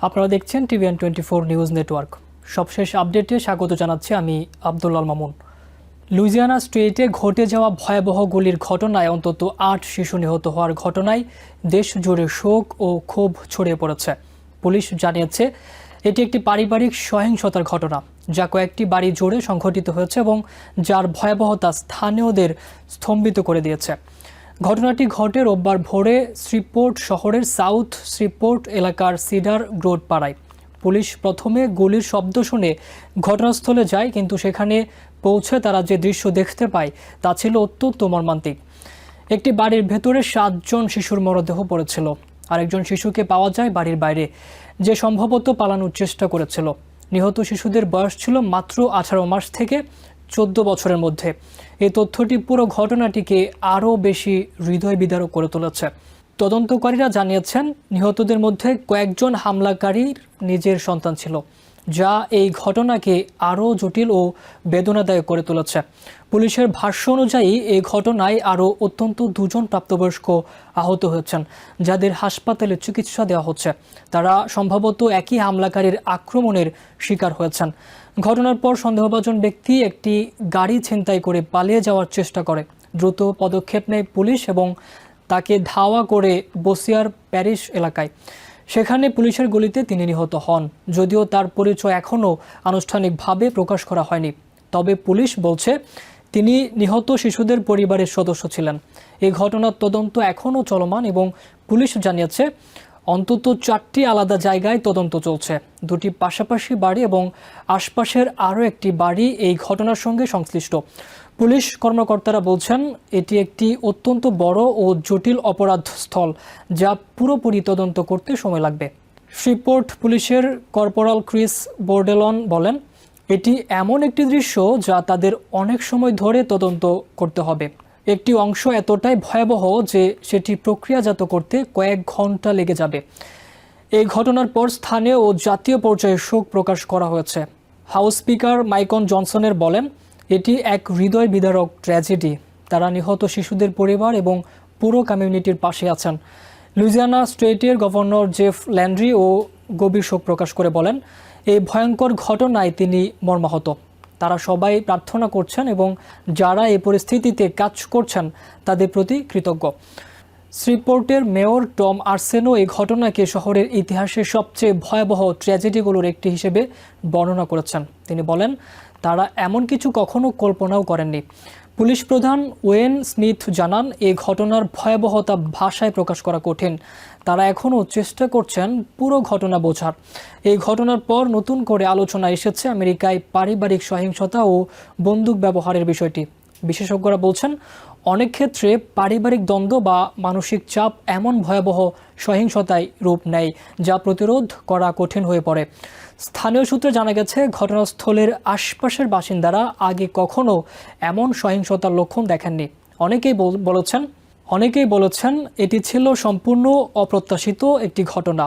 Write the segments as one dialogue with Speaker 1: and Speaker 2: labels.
Speaker 1: আপনারা দেখছেন TVN24 news network. সবশেষ আপডেটে স্বাগত জানাচ্ছি আমি আব্দুল্লাল মামুন। লুইজিয়ানা স্টেটে ঘটে যাওয়া ভয়াবহ গুলির ঘটনায় অন্তত ৮ শিশু নিহত হওয়ার ঘটনায় দেশ জুড়ে শোক ও ক্ষোভ ছড়িয়ে পড়েছে। পুলিশ জানিয়েছে এটি একটি পারিবারিক সহিংসতার ঘটনা যা কয়েকটি বাড়ি জুড়ে সংঘটিত হয়েছে এবং যার ভয়াবহতা স্থানীয়দের স্তম্ভিত করে দিয়েছে। ঘটনাটি ঘটে রোববার ভোরে শ্রীপোর্ট শহরের সাউথ শ্রীপোর্ট এলাকার সিডার রোড পাড়ায়। পুলিশ প্রথমে গুলির শব্দ শুনে ঘটনাস্থলে যায়, কিন্তু সেখানে পৌঁছে তারা যে দৃশ্য দেখতে পায় তা ছিল অত্যন্ত মর্মান্তিক। একটি বাড়ির ভেতরে 7 জন শিশুর মরদেহ পড়েছিল। আরেকজন শিশুকে পাওয়া যায় বাড়ির বাইরে, যে সম্ভবত পালানোর চেষ্টা করেছিল। নিহত শিশুদের বয়স ছিল মাত্র 18 মাস থেকে 14 বছরের মধ্যে। এই তথ্যটি পুরো ঘটনাটিকে আরও বেশি হৃদয় বিদারক করে তুলেছে। তদন্তকারীরা জানিয়েছেন নিহতদের মধ্যে কয়েকজন হামলাকারীর নিজের সন্তান ছিল, যা এই ঘটনাকে আরও জটিল ও বেদনাদায়ক করে তুলেছে। পুলিশের ভাষ্য অনুযায়ী এই ঘটনায় আরও অত্যন্ত 2 জন প্রাপ্তবয়স্ক আহত হয়েছেন, যাদের হাসপাতালে চিকিৎসা দেওয়া হচ্ছে। তারা সম্ভবত একই হামলাকারীর আক্রমণের শিকার হয়েছেন। ঘটনার পর সন্দেহভাজন ব্যক্তি একটি গাড়ি ছিনতাই করে পালিয়ে যাওয়ার চেষ্টা করে। দ্রুত পদক্ষেপ নেয় পুলিশ এবং তাকে ধাওয়া করে বসিয়ার প্যারিশ এলাকায়। সেখানে পুলিশের গুলিতে তিনি নিহত হন, যদিও তার পরিচয় এখনও আনুষ্ঠানিকভাবে প্রকাশ করা হয়নি। তবে পুলিশ বলছে তিনি নিহত শিশুদের পরিবারের সদস্য ছিলেন। এই ঘটনার তদন্ত এখনও চলমান এবং পুলিশ জানিয়েছে অন্তত 4টি আলাদা জায়গায় তদন্ত চলছে। 2টি পাশাপাশি বাড়ি এবং আশপাশের আরও একটি বাড়ি এই ঘটনার সঙ্গে সংশ্লিষ্ট। পুলিশ কর্মকর্তারা বলছেন এটি একটি অত্যন্ত বড় ও জটিল অপরাধ স্থল, যা পুরোপুরি তদন্ত করতে সময় লাগবে। শ্রীপোর্ট পুলিশের কর্পোরাল ক্রিস বোর্ডেলন বলেন, এটি এমন একটি দৃশ্য যা তাদের অনেক সময় ধরে তদন্ত করতে হবে। একটি অংশ এতটাই ভয়াবহ যে সেটি প্রক্রিয়াজাত করতে কয়েক ঘন্টা লেগে যাবে। এই ঘটনার পর স্থানীয় ও জাতীয় পর্যায়ে শোক প্রকাশ করা হয়েছে। হাউস স্পিকার মাইকন জনসনের বলেন, এটি এক হৃদয় বিদারক ট্র্যাজেডি। তারা নিহত শিশুদের পরিবার এবং পুরো কমিউনিটির পাশে আছেন। লুইজিয়ানা স্টেটের গভর্নর জেফ ল্যান্ড্রি ও গভীর শোক প্রকাশ করে বলেন, এই ভয়ঙ্কর ঘটনায় তিনি মর্মাহত। তারা সবাই প্রার্থনা করছেন এবং যারা এই পরিস্থিতিতে কাজ করছেন তাদের প্রতি কৃতজ্ঞ। শ্রীপোর্টের মেয়র টম আর্সেনো এই ঘটনাকে শহরের ইতিহাসের সবচেয়ে ভয়াবহ ট্র্যাজেডিগুলোর একটি হিসেবে বর্ণনা করেছেন। তিনি বলেন, তারা এমন কিছু কখনো কল্পনাও করেননি। পুলিশ প্রধান ওয়েন স্মিথ জানান, এই ঘটনার ভয়াবহতা ভাষায় প্রকাশ করা কঠিন। তারা এখনও চেষ্টা করছেন পুরো ঘটনা বোঝার। এই ঘটনার পর নতুন করে আলোচনা এসেছে আমেরিকায় পারিবারিক সহিংসতা ও বন্দুক ব্যবহারের বিষয়টি। বিশেষজ্ঞরা বলছেন, অনেক ক্ষেত্রে পারিবারিক দ্বন্দ্ব বা মানসিক চাপ এমন ভয়াবহ সহিংসতায় রূপ নেয় যা প্রতিরোধ করা কঠিন হয়ে পড়ে। স্থানীয় সূত্রে জানা গেছে, ঘটনাস্থলের আশপাশের বাসিন্দারা আগে কখনো এমন সহিংসতার লক্ষণ দেখেননি। অনেকেই বলেছেন এটি ছিল সম্পূর্ণ অপ্রত্যাশিত একটি ঘটনা।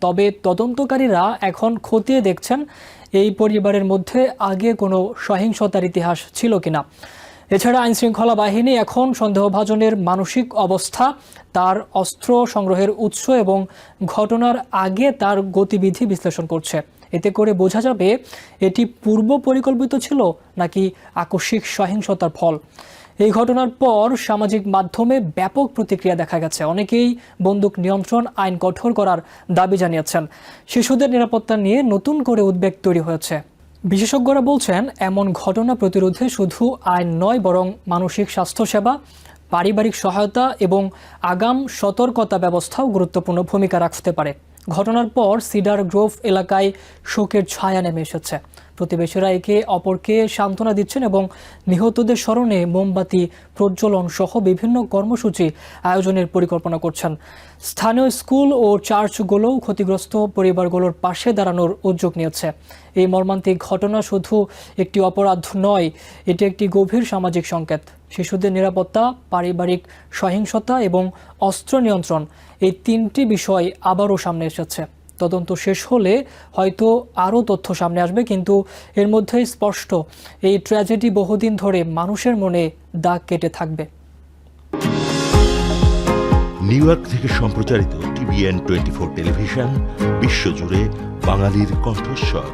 Speaker 1: তবে তদন্তকারীরা এখন খতিয়ে দেখছেন এই পরিবারের মধ্যে আগে কোনো সহিংসতার ইতিহাস ছিল কিনা। এছাড়া আইনশৃঙ্খলা বাহিনী এখন সন্দেহভাজনের মানসিক অবস্থা, তার অস্ত্র সংগ্রহের উৎস এবং ঘটনার আগে তার গতিবিধি বিশ্লেষণ করছে। এতে করে বোঝা যাবে এটি পূর্ব পরিকল্পিত ছিল নাকি আকস্মিক সহিংসতার ফল। এই ঘটনার পর সামাজিক মাধ্যমে ব্যাপক প্রতিক্রিয়া দেখা গেছে। অনেকেই বন্দুক নিয়ন্ত্রণ আইন কঠোর করার দাবি জানিয়েছেন। শিশুদের নিরাপত্তা নিয়ে নতুন করে উদ্বেগ তৈরি হয়েছে। বিশেষজ্ঞরা বলছেন, এমন ঘটনা প্রতিরোধে শুধু আইন নয়, বরং মানসিক স্বাস্থ্যসেবা, পারিবারিক সহায়তা এবং আগাম সতর্কতা ব্যবস্থাও গুরুত্বপূর্ণ ভূমিকা রাখতে পারে। ঘটনার পর সিডার গ্রোভ এলাকায় শোকের ছায়া নেমে এসেছে। প্রতিবেশীরা একে অপরকে সান্ত্বনা দিচ্ছেন এবং নিহতদের স্মরণে মোমবাতি প্রজ্বলন সহ বিভিন্ন কর্মসূচি আয়োজনের পরিকল্পনা করছেন। স্থানীয় স্কুল ও চার্চগুলোও ক্ষতিগ্রস্ত পরিবারগুলোর পাশে দাঁড়ানোর উদ্যোগ নিয়েছে। এই মর্মান্তিক ঘটনা শুধু একটি অপরাধ নয়, এটি একটি গভীর সামাজিক সংকেত। শিশুদের নিরাপত্তা, পারিবারিক সহিংসতা এবং অস্ত্র নিয়ন্ত্রণ, এই 3টি বিষয় আবারও সামনে এসেছে। তদন্ত শেষ হলে হয়তো আরও তথ্য সামনে আসবে, কিন্তু এর মধ্যেই স্পষ্ট এই ট্র্যাজেডি বহুদিন ধরে মানুষের মনে দাগ কেটে থাকবে।
Speaker 2: নিউ ইয়র্ক থেকে সম্প্রচারিত TVN 24 টেলিভিশন বিশ্বজুড়ে বাঙালির কণ্ঠস্বর।